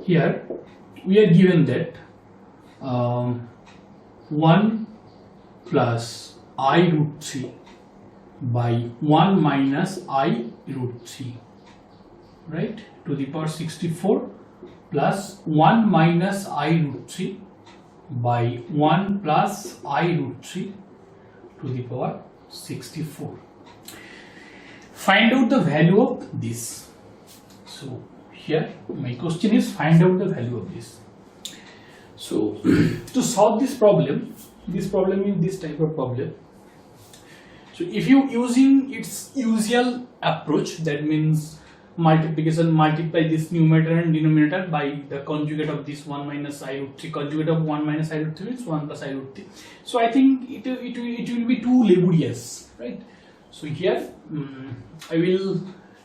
Here we are given that 1 plus I root 3 by 1 minus I root 3, right, to the power 64 plus 1 minus I root 3 by 1 plus I root 3 to the power 64. Find out the value of this. So here my question is find out the value of this. So to solve this problem is this type of problem. So if you using its usual approach, that means multiplication, multiply this numerator and denominator by the conjugate of this 1 minus I root 3. Conjugate of 1 minus I root 3 is 1 plus I root 3. So I think it will be too laborious, right? So here I will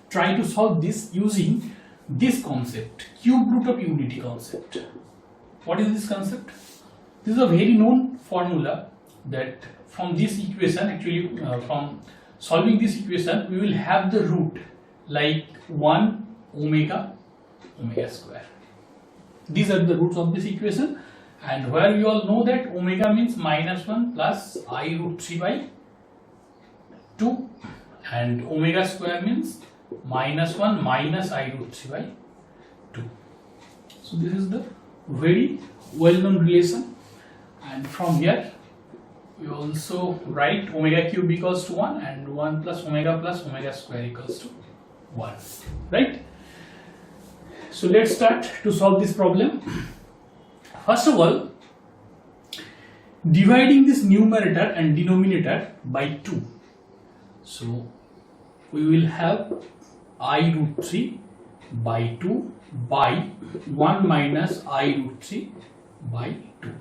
try to solve this using this concept, cube root of unity concept. What is this concept? This is a very known formula that from this equation, actually from solving this equation, we will have the root like 1 omega square. These are the roots of this equation, and where you all know that omega means minus 1 plus I root 3 by 2, and omega square means minus 1 minus I root 3 by 2. So this is the very well known relation, and from here we also write omega cube equals to 1 and 1 plus omega square equals to 1, right? So let's start to solve this problem. First of all, dividing this numerator and denominator by 2. So we will have I root 3 by 2 by 1 minus I root 3 by 2.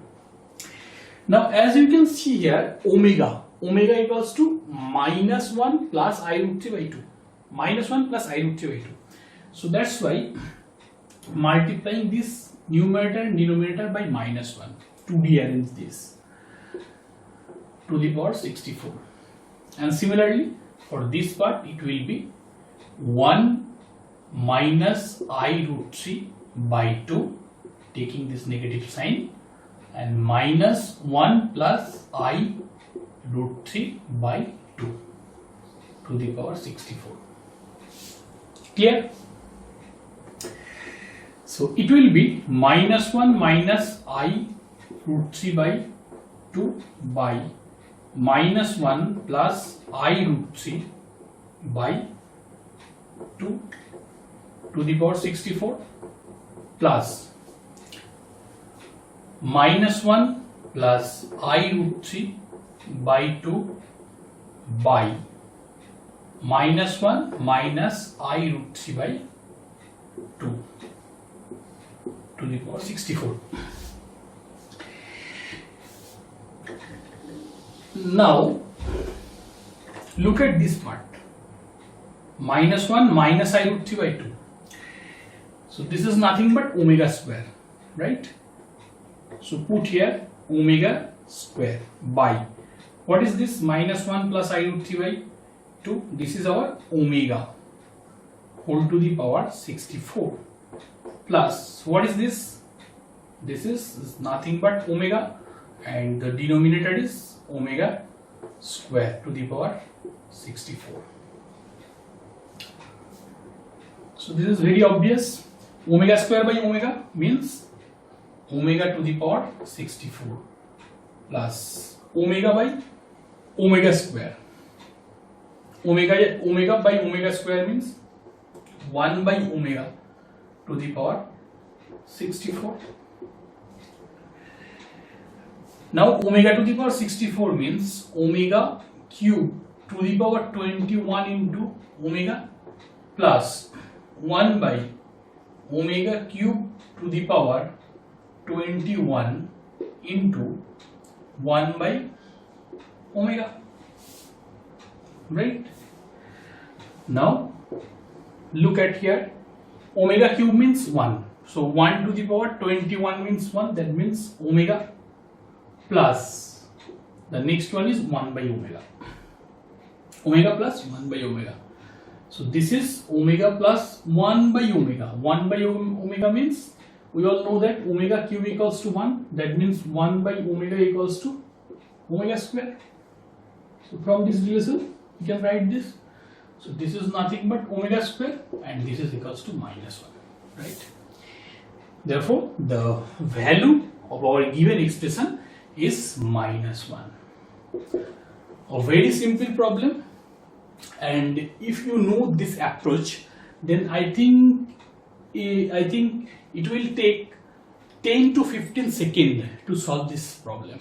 Now as you can see here, omega equals to minus 1 plus I root 3 by 2. Minus 1 plus I root 3 by 2. So that's why multiplying this numerator and denominator by minus 1 to rearrange this to the power 64. And similarly for this part it will be 1 minus I root 3 by 2, taking this negative sign, and minus 1 plus I root 3 by 2 to the power 64. Clear? So it will be minus 1 minus I root 3 by 2 by minus 1 plus I root 3 by 2 to the power 64 plus minus 1 plus I root 3 by 2 by minus 1 minus I root 3 by 2 to the power 64. Now look at this part, minus 1 minus I root 3 by 2. So this is nothing but omega square, right? So put here omega square by, what is this, minus 1 plus I root 3 by 2, this is our omega whole to the power 64 plus, what is this, this is nothing but omega, and the denominator is omega square to the power 64. So this is very obvious. Omega square by omega means omega to the power 64 plus omega by omega square. Omega by omega square means 1 by omega to the power 64. Now omega to the power 64 means omega cube to the power 21 into omega plus 1 by omega cube to the power 21 into 1 by omega, right? Now look at here, omega cube means 1, so 1 to the power 21 means 1, that means omega plus the next one is 1 by omega, omega plus 1 by omega. So this is omega plus 1 by omega. 1 by omega means We all know that omega cube equals to 1. That means 1 by omega equals to omega square. So from this relation, we can write this. So this is nothing but omega square, and this is equals to minus 1, right? Therefore, the value of our given expression is minus 1. A very simple problem, and if you know this approach, then I think it will take 10 to 15 seconds to solve this problem.